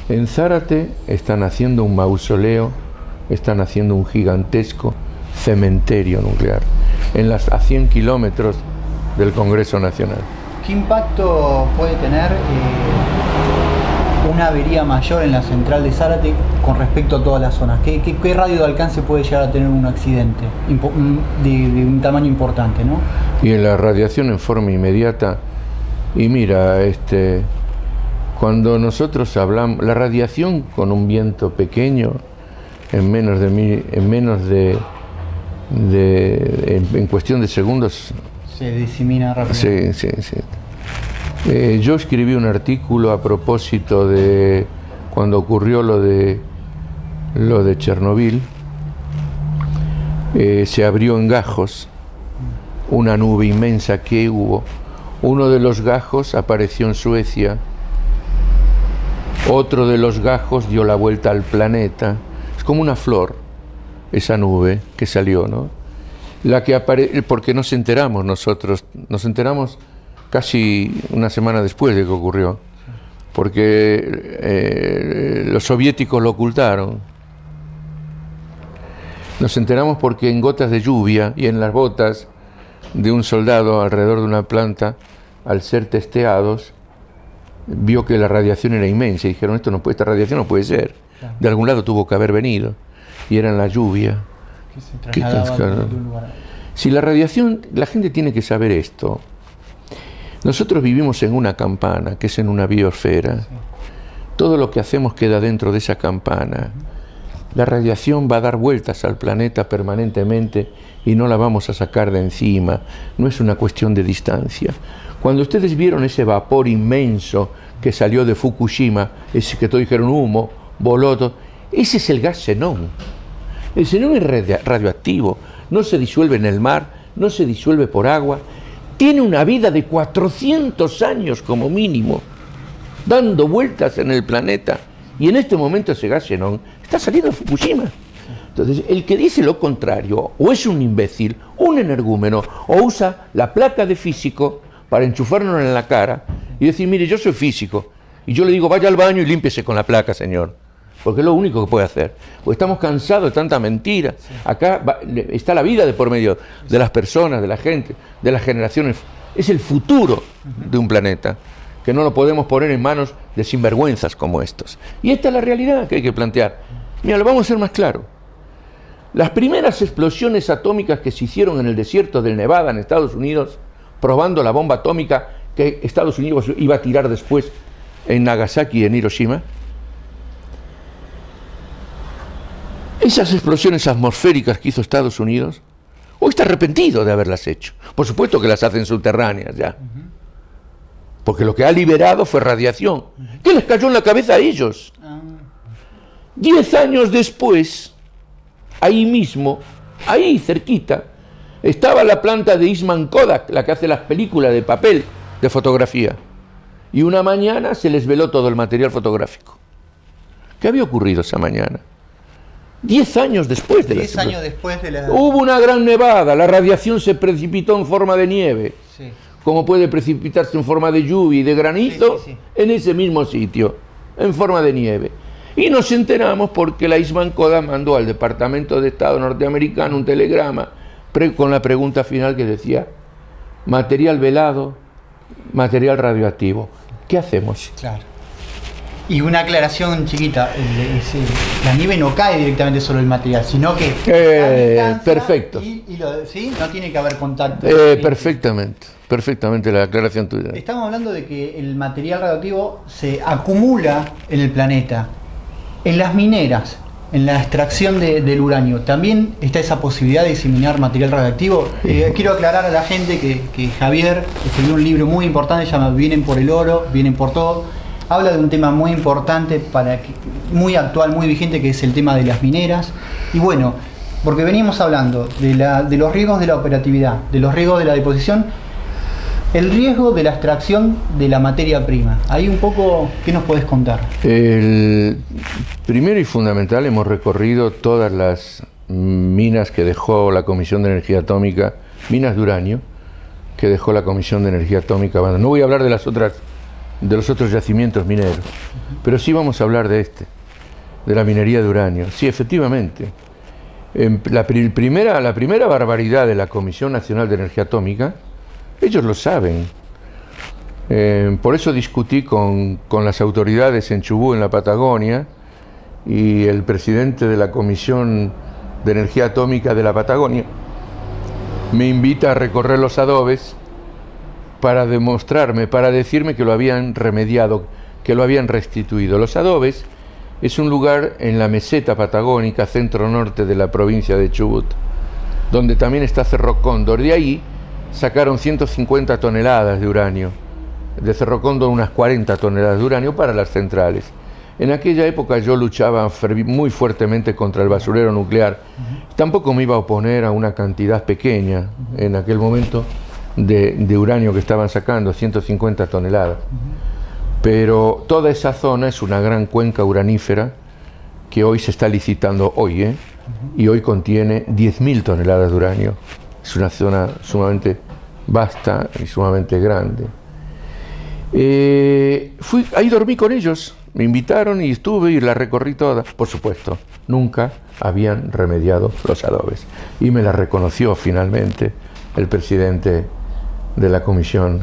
En Zárate están haciendo un mausoleo, están haciendo un gigantesco cementerio nuclear a 100 kilómetros del Congreso Nacional. ¿Qué impacto puede tener una avería mayor en la central de Zárate con respecto a todas las zonas? ¿Qué radio de alcance puede llegar a tener un accidente de un tamaño importante, ¿no? Y en la radiación en forma inmediata, y mira, cuando nosotros hablamos, la radiación con un viento pequeño, en cuestión de segundos, se disemina rápido. Sí, sí, sí. Yo escribí un artículo a propósito de cuando ocurrió lo de Chernobyl. Se abrió en gajos una nube inmensa que hubo. Uno de los gajos apareció en Suecia, otro de los gajos dio la vuelta al planeta. Es como una flor esa nube que salió, ¿no? Porque nos enteramos nosotros, nos enteramos casi una semana después de que ocurrió, porque los soviéticos lo ocultaron. Nos enteramos porque en gotas de lluvia y en las botas de un soldado alrededor de una planta, al ser testeados, vio que la radiación era inmensa y dijeron, esta radiación no puede ser. Claro. De algún lado tuvo que haber venido, y era en la lluvia. Que se trasladaba de un lugar. Si la radiación, la gente tiene que saber esto. Nosotros vivimos en una campana, que es en una biosfera. Sí. Todo lo que hacemos queda dentro de esa campana. La radiación va a dar vueltas al planeta permanentemente y no la vamos a sacar de encima. No es una cuestión de distancia. Cuando ustedes vieron ese vapor inmenso que salió de Fukushima, ese que todos dijeron humo, voló todo, ese es el gas xenón. El xenón es radioactivo, no se disuelve en el mar, no se disuelve por agua, tiene una vida de 400 años como mínimo, dando vueltas en el planeta, y en este momento ese gas xenón está saliendo de Fukushima. Entonces, el que dice lo contrario, o es un imbécil, un energúmeno, o usa la placa de físico para enchufarnos en la cara y decir, mire, yo soy físico, y yo le digo, vaya al baño y límpiese con la placa, señor. Porque es lo único que puede hacer. Porque estamos cansados de tanta mentira. Sí. Acá está la vida de por medio de las personas, de la gente, de las generaciones. Es el futuro de un planeta, que no lo podemos poner en manos de sinvergüenzas como estos. Y esta es la realidad que hay que plantear. Mira, lo vamos a hacer más claro. Las primeras explosiones atómicas que se hicieron en el desierto del Nevada, en Estados Unidos, probando la bomba atómica que Estados Unidos iba a tirar después en Nagasaki y en Hiroshima, esas explosiones atmosféricas que hizo Estados Unidos, hoy está arrepentido de haberlas hecho. Por supuesto que las hacen subterráneas ya. Porque lo que ha liberado fue radiación. ¿Qué les cayó en la cabeza a ellos? 10 años después, ahí mismo, ahí cerquita, estaba la planta de Eastman Kodak, la que hace las películas de papel, de fotografía. Y una mañana se les veló todo el material fotográfico. ¿Qué había ocurrido esa mañana? 10 años después de 10 años después de la... Hubo una gran nevada, la radiación se precipitó en forma de nieve, sí, como puede precipitarse en forma de lluvia y de granizo, sí, sí, sí, en ese mismo sitio, en forma de nieve. Y nos enteramos porque la Eastman Kodak mandó al Departamento de Estado norteamericano un telegrama con la pregunta final que decía, material velado, material radioactivo, ¿qué hacemos? Claro. Y una aclaración chiquita, la nieve no cae directamente sobre el material, sino que... perfecto. ¿Sí? No tiene que haber contacto. Perfectamente la aclaración tuya. Estamos hablando de que el material radioactivo se acumula en el planeta. En las mineras, en la extracción del uranio, ¿también está esa posibilidad de diseminar material radioactivo? Quiero aclarar a la gente que Javier escribió un libro muy importante, se llama Vienen por el oro, vienen por todo. Habla de un tema muy importante, muy actual, muy vigente, que es el tema de las mineras. Y bueno, porque veníamos hablando de los riesgos de la operatividad, de los riesgos de la deposición, el riesgo de la extracción de la materia prima. Ahí un poco, ¿qué nos podés contar? Primero y fundamental, hemos recorrido todas las minas que dejó la Comisión de Energía Atómica, minas de uranio, que dejó la Comisión de Energía Atómica. Bueno, no voy a hablar de las otras de los otros yacimientos mineros. Pero sí vamos a hablar de de la minería de uranio. Sí, efectivamente. La primera barbaridad de la Comisión Nacional de Energía Atómica, ellos lo saben. Por eso discutí con las autoridades en Chubut, en la Patagonia, y el presidente de la Comisión de Energía Atómica de la Patagonia me invita a recorrer los adobes para demostrarme, para decirme que lo habían remediado, que lo habían restituido. Los adobes es un lugar en la meseta patagónica, centro-norte de la provincia de Chubut, donde también está Cerro Cóndor. De ahí sacaron 150 toneladas de uranio, de Cerro Cóndor unas 40 toneladas de uranio para las centrales. En aquella época yo luchaba muy fuertemente contra el basurero nuclear. Tampoco me iba a oponer a una cantidad pequeña en aquel momento de uranio que estaban sacando, 150 toneladas. Pero toda esa zona es una gran cuenca uranífera que hoy se está licitando hoy, y hoy contiene 10.000 toneladas de uranio. Es una zona sumamente vasta y sumamente grande. Ahí dormí con ellos, me invitaron y estuve y la recorrí toda. Por supuesto, nunca habían remediado los adobes. Y me la reconoció finalmente el presidente de la comisión,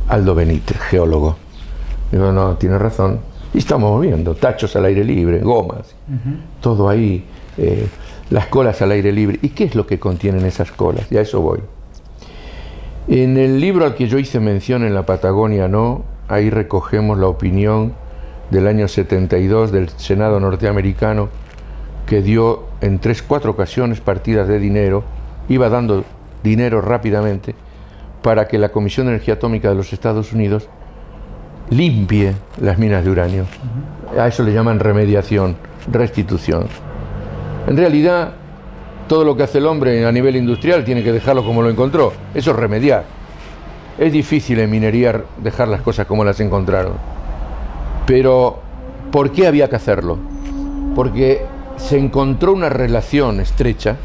Aldo Benítez, geólogo. Digo, no, tiene razón. Y estamos viendo tachos al aire libre, gomas, todo ahí, las colas al aire libre. ¿Y qué es lo que contienen esas colas? Y a eso voy. En el libro al que yo hice mención, En la Patagonia no, ahí recogemos la opinión del año 72 del Senado norteamericano, que dio en 3-4 ocasiones partidas de dinero, iba dando dinero rápidamente para que la Comisión de Energía Atómica de los Estados Unidos limpie las minas de uranio. A eso le llaman remediación, restitución. En realidad, todo lo que hace el hombre a nivel industrial tiene que dejarlo como lo encontró. Eso es remediar. Es difícil en minería dejar las cosas como las encontraron. Pero, ¿por qué había que hacerlo? Porque se encontró una relación estrecha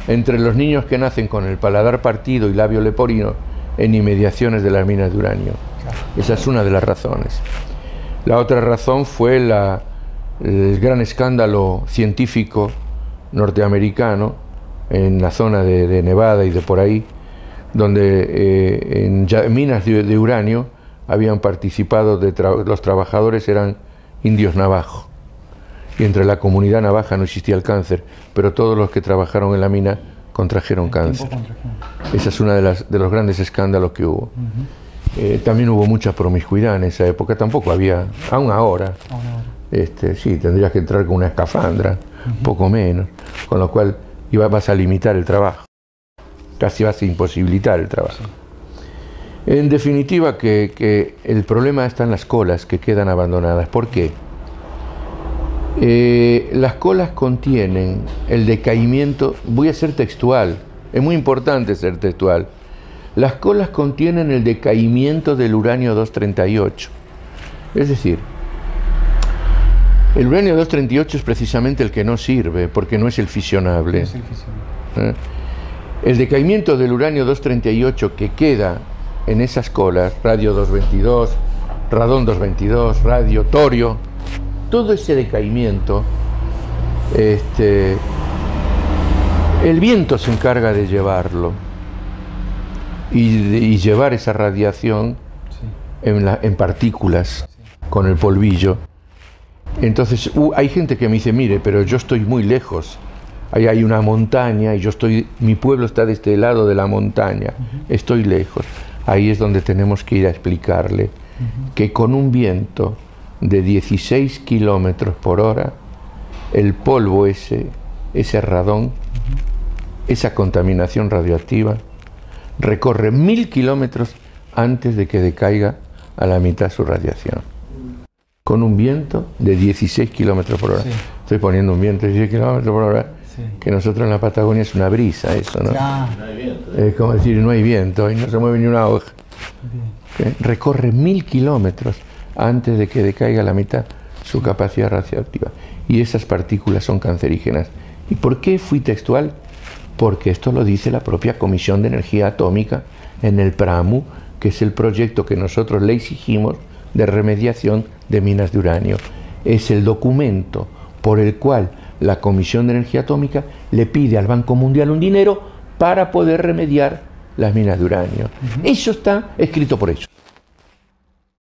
entre los niños que nacen con el paladar partido y labio leporino en inmediaciones de las minas de uranio. Esa es una de las razones. La otra razón fue el gran escándalo científico norteamericano en la zona de Nevada y de por ahí, donde en minas de uranio habían participado, los trabajadores eran indios navajo, y entre la comunidad navaja no existía el cáncer, pero todos los que trabajaron en la mina contrajeron cáncer. Esa es una de los grandes escándalos que hubo. También hubo mucha promiscuidad en esa época, tampoco había, aún ahora, sí, tendrías que entrar con una escafandra, poco menos, con lo cual vas a limitar el trabajo, casi vas a imposibilitar el trabajo. En definitiva, que el problema está en las colas que quedan abandonadas. ¿Por qué? Las colas contienen el decaimiento, voy a ser textual, es muy importante ser textual. Las colas contienen el decaimiento del uranio 238. Es decir, el uranio 238 es precisamente el que no sirve, porque no es el fisionable. No es el fisionable. El decaimiento del uranio 238 que queda en esas colas, radio 222, radón 222, radio, torio, todo ese decaimiento, el viento se encarga de llevarlo y llevar esa radiación en partículas con el polvillo. Entonces hay gente que me dice, mire, pero yo estoy muy lejos, ahí hay una montaña y mi pueblo está de este lado de la montaña, estoy lejos. Ahí es donde tenemos que ir a explicarle que con un viento de 16 kilómetros por hora, el polvo ese radón, esa contaminación radioactiva, recorre 1000 kilómetros antes de que decaiga a la mitad su radiación. Con un viento de 16 kilómetros por hora. Sí. Estoy poniendo un viento de 16 kilómetros por hora, que nosotros en la Patagonia es una brisa, eso, ¿no? No hay viento. Es como decir, no hay viento y no se mueve ni una hoja. Recorre 1000 kilómetros antes de que decaiga a la mitad su capacidad radioactiva. Y esas partículas son cancerígenas. ¿Y por qué fui textual? Porque esto lo dice la propia Comisión de Energía Atómica en el PRAMU, que es el proyecto que nosotros le exigimos de remediación de minas de uranio. Es el documento por el cual la Comisión de Energía Atómica le pide al Banco Mundial un dinero para poder remediar las minas de uranio. Eso está escrito por ellos.